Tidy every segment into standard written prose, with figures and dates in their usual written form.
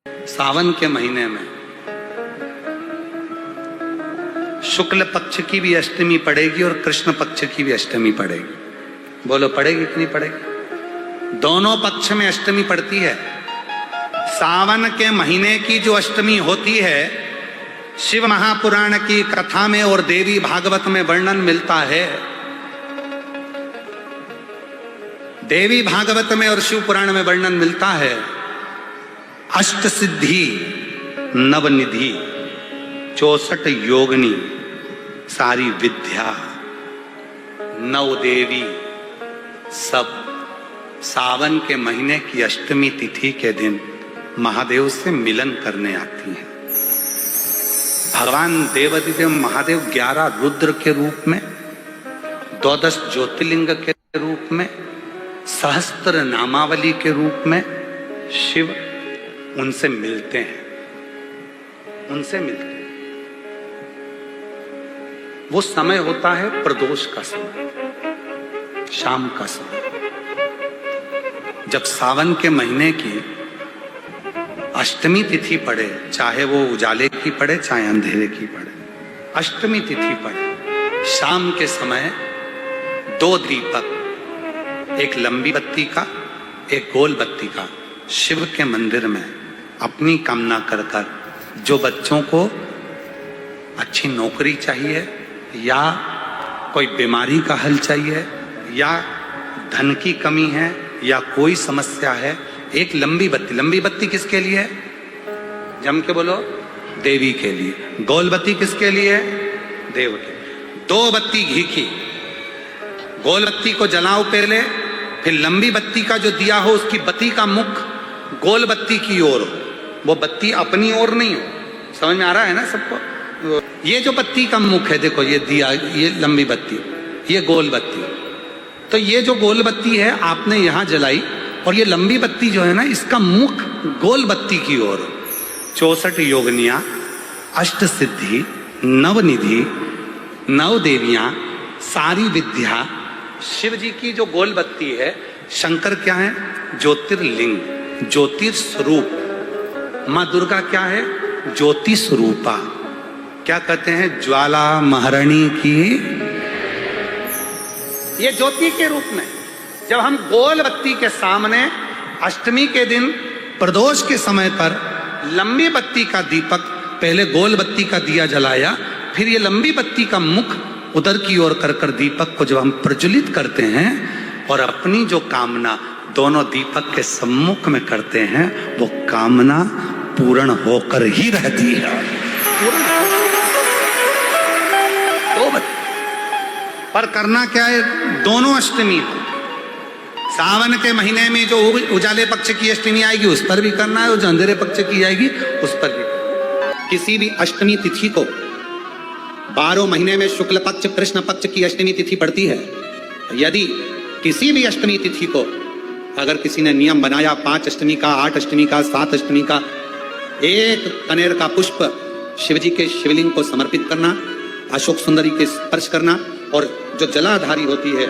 सावन के महीने में शुक्ल पक्ष की भी अष्टमी पड़ेगी और कृष्ण पक्ष की भी अष्टमी पड़ेगी। बोलो पड़ेगी कि नहीं पड़ेगी? दोनों पक्ष में अष्टमी पड़ती है। सावन के महीने की जो अष्टमी होती है, शिव महापुराण की कथा में और देवी भागवत में वर्णन मिलता है। देवी भागवत में और शिव पुराण में वर्णन मिलता है, अष्ट सिद्धि नवनिधि 64 योगिनी सारी विद्या नव देवी सब सावन के महीने की अष्टमी तिथि के दिन महादेव से मिलन करने आती हैं। भगवान देवाधिदेव महादेव 11 रुद्र के रूप में, 12 ज्योतिर्लिंग के रूप में, सहस्त्र नामावली के रूप में शिव उनसे मिलते हैं, उनसे मिलते हैं। वो समय होता है प्रदोष का समय, शाम का समय, जब सावन के महीने की अष्टमी तिथि पड़े, चाहे वो उजाले की पड़े चाहे अंधेरे की पड़े, अष्टमी तिथि पड़े, शाम के समय 2 दीपक, एक लंबी बत्ती का एक गोल बत्ती का, शिव के मंदिर में अपनी कामना कर कर, जो बच्चों को अच्छी नौकरी चाहिए या कोई बीमारी का हल चाहिए या धन की कमी है या कोई समस्या है, एक लंबी बत्ती किसके लिए है? जम के बोलो, देवी के लिए। गोल बत्ती किसके लिए है? देव के। 2 बत्ती घी की, गोल बत्ती को जलाओ पहले, फिर लंबी बत्ती का जो दिया हो उसकी बत्ती का मुख गोल बत्ती की ओर हो, वो बत्ती अपनी ओर नहीं हो। समझ में आ रहा है ना सबको? ये जो बत्ती का मुख है, देखो ये दिया, ये लंबी बत्ती, ये गोल बत्ती, तो ये जो गोल बत्ती है आपने यहां जलाई और ये लंबी बत्ती जो है ना, इसका मुख गोल बत्ती की ओर। 64 योगिनियां, अष्ट सिद्धि, नवनिधि, 9 देवियां, सारी विद्या। शिव जी की जो गोल बत्ती है, शंकर क्या है? ज्योतिर्लिंग, ज्योतिर्स्वरूप। माँ दुर्गा क्या है? ज्योति स्वरूपा। क्या कहते हैं? ज्वाला महारानी की। ये ज्योति के रूप में जब हम गोल बत्ती के सामने अष्टमी के दिन प्रदोष के समय पर लंबी बत्ती का दीपक, पहले गोल बत्ती का दिया जलाया, फिर ये लंबी बत्ती का मुख उधर की ओर कर कर दीपक को जब हम प्रज्वलित करते हैं और अपनी जो कामना दोनों दीपक के सम्मुख में करते हैं, वो कामना पूर्ण होकर ही रहती है। पर करना क्या है? दोनों अष्टमी को, सावन के महीने में जो उजाले पक्ष की अष्टमी आएगी उस पर भी करना है और जो अंधेरे पक्ष की आएगी उस पर भी। किसी भी अष्टमी तिथि को 12 महीने में शुक्ल पक्ष कृष्ण पक्ष की अष्टमी तिथि पड़ती है। यदि किसी भी अष्टमी तिथि को अगर किसी ने नियम बनाया 5 अष्टमी का, 8 अष्टमी का, 7 अष्टमी का, 1 कनेर का पुष्प शिव जी के शिवलिंग को समर्पित करना, अशोक सुंदरी के स्पर्श करना, और जो जलाधारी होती है,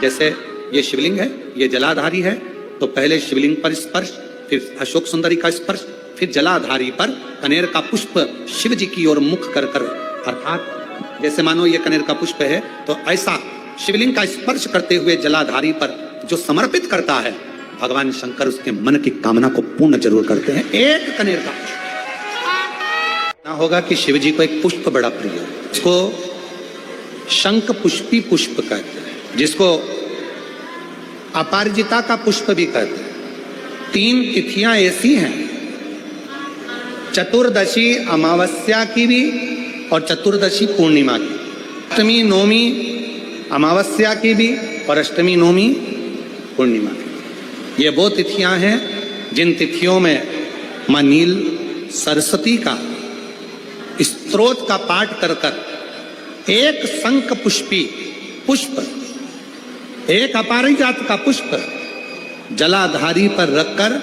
जैसे ये शिवलिंग है, ये जलाधारी है, तो पहले शिवलिंग पर स्पर्श, फिर अशोक सुंदरी का स्पर्श, फिर जलाधारी पर कनेर का पुष्प शिव जी की ओर मुख कर कर, अर्थात जैसे मानो ये कनेर का पुष्प है तो ऐसा शिवलिंग का स्पर्श करते हुए जलाधारी पर जो समर्पित करता है, भगवान शंकर उसके मन की कामना को पूर्ण जरूर करते हैं। 1 कनेर का ना होगा कि शिव जी को एक पुष्प बड़ा प्रिय है, इसको शंख पुष्पी पुष्प कहते हैं, जिसको अपराजिता का पुष्प भी कहते हैं। 3 तिथियां ऐसी हैं, चतुर्दशी अमावस्या की भी और चतुर्दशी पूर्णिमा की, अष्टमी नौमी अमावस्या की भी और अष्टमी नौमी पूर्णिमा की। ये वो तिथियां हैं जिन तिथियों में मां नील सरस्वती का स्तोत्र का पाठ कर कर 1 शंख पुष्पी पुष्प, 1 अपराजिता का पुष्प जलाधारी पर रखकर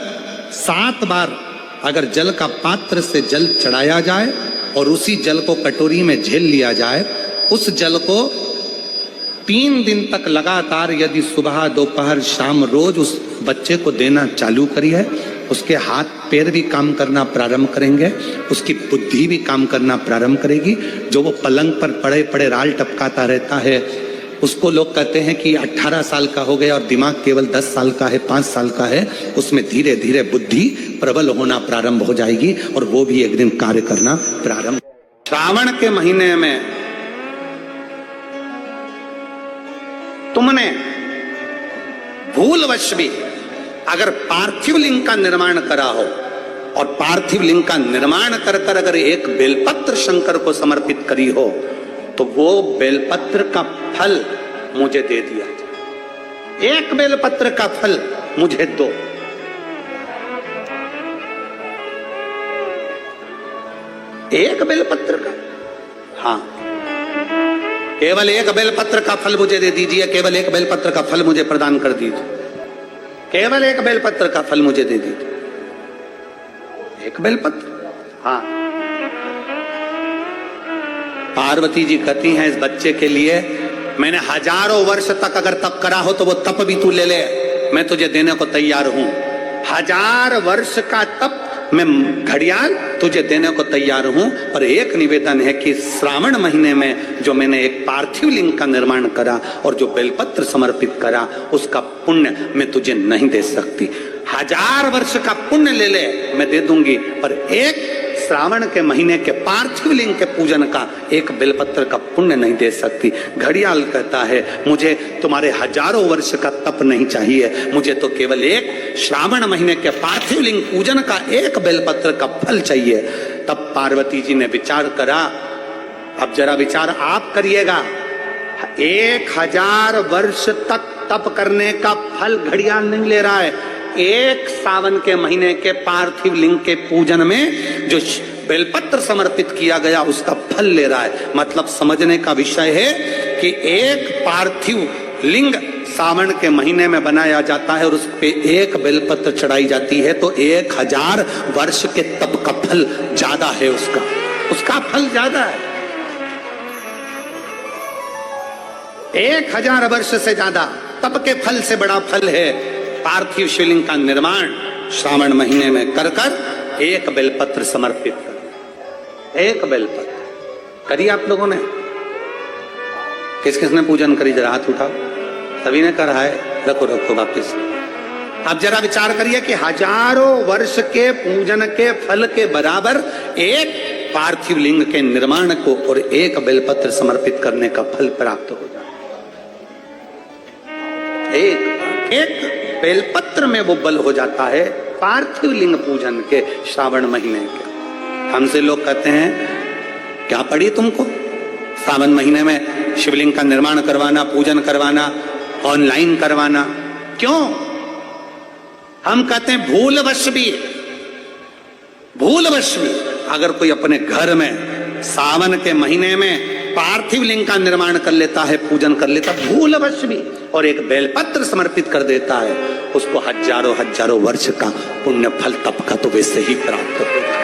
7 बार अगर जल का पात्र से जल चढ़ाया जाए और उसी जल को कटोरी में झेल लिया जाए, उस जल को 3 दिन तक लगातार यदि सुबह दोपहर शाम रोज उस बच्चे को देना चालू करिए उसके हाथ पैर भी काम करना प्रारंभ करेंगे, उसकी बुद्धि भी काम करना प्रारंभ करेगी। जो वो पलंग पर पड़े पड़े राल टपकाता रहता है, उसको लोग कहते हैं कि 18 साल का हो गया और दिमाग केवल 10 साल का है, 5 साल का है। उसमें धीरे धीरे बुद्धि प्रबल होना प्रारंभ हो जाएगी और वो भी एक दिन कार्य करना प्रारंभ। श्रावण के महीने में तुमने भूलवश भी अगर पार्थिव लिंग का निर्माण करा हो और पार्थिव लिंग का निर्माण कर कर अगर एक बेलपत्र शंकर को समर्पित करी हो, तो वो बेलपत्र का फल मुझे दे दिया जाए। एक बेलपत्र का फल मुझे दो। एक बेलपत्र का, हाँ, केवल एक बेलपत्र का फल मुझे दे दीजिए, केवल एक बेलपत्र का फल मुझे प्रदान कर दीजिए, केवल एक बेलपत्र का फल मुझे दे दीजिए। एक बेलपत्र, हाँ। पार्वती जी कहती हैं इस बच्चे के लिए, मैंने हजारों वर्ष तक अगर तप करा हो तो वो तप भी तू ले ले, मैं तुझे देने को तैयार हूं। 1000 वर्ष का तप मैं घड़ियाल तुझे देने को तैयार हूं, पर एक निवेदन है कि श्रावण महीने में जो मैंने एक पार्थिव लिंग का निर्माण करा और जो बेलपत्र समर्पित करा, उसका पुण्य मैं तुझे नहीं दे सकती। 1000 वर्ष का पुण्य ले ले, मैं दे दूंगी, पर एक श्रावण के महीने के पार्थिव लिंग के पूजन का एक बेलपत्र का पुण्य नहीं दे सकती। घड़ियाल कहता है मुझे तुम्हारे हजारों वर्ष का तप नहीं चाहिए, मुझे तो केवल एक श्रावण महीने के पार्थिव लिंग पूजन का एक बेलपत्र का फल चाहिए। तब पार्वती जी ने विचार करा, अब जरा विचार आप करिएगा, 1000 वर्ष तक तप करने का फल घड़ियाल नहीं ले रहा है, एक सावन के महीने के पार्थिव लिंग के पूजन में जो बेलपत्र समर्पित किया गया उसका फल ले रहा है। मतलब समझने का विषय है कि एक पार्थिव लिंग सावन के महीने में बनाया जाता है और उस पे एक बेलपत्र चढ़ाई जाती है, तो 1000 वर्ष के तप का फल ज्यादा है, उसका फल ज्यादा है। 1000 वर्ष से ज्यादा तप के फल से बड़ा फल है पार्थिव शिवलिंग का निर्माण श्रावण महीने में कर कर एक बेलपत्र समर्पित कर। एक बेलपत्र करी आप लोगों ने? किस किसने पूजन करी? जरा हाथ उठाओ। सभी ने करा है? रखो वापिस। अब जरा विचार करिए कि हजारों वर्ष के पूजन के फल के बराबर एक पार्थिव लिंग के निर्माण को और एक बेलपत्र समर्पित करने का फल प्राप्त हो जाए। एक बेलपत्र में वो बल हो जाता है पार्थिव लिंग पूजन के श्रावण महीने के। हमसे लोग कहते हैं क्या पड़ी तुमको श्रावण महीने में शिवलिंग का निर्माण करवाना, पूजन करवाना, ऑनलाइन करवाना, क्यों? हम कहते हैं भूलवश भी अगर कोई अपने घर में सावन के महीने में पार्थिव लिंग का निर्माण कर लेता है, पूजन कर लेता, भूलवश भी, और एक बेलपत्र समर्पित कर देता है, उसको हजारों वर्ष का पुण्य फल तप का तो वैसे ही प्राप्त होता है।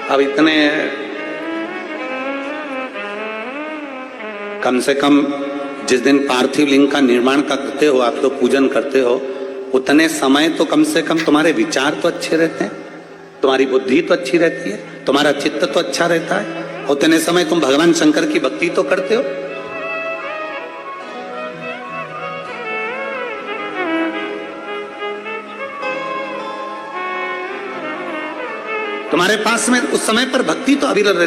अब इतने कम से कम जिस दिन पार्थिव लिंग का निर्माण करते हो आप लोग, पूजन करते हो, उतने समय तो कम से कम तुम्हारे विचार तो अच्छे रहते हैं, तुम्हारी बुद्धि तो अच्छी रहती है, तुम्हारा चित्त तो अच्छा रहता है। उतने समय तुम भगवान शंकर की भक्ति तो करते हो। तुम्हारे पास में उस समय पर भक्ति तो अविरल रहती है।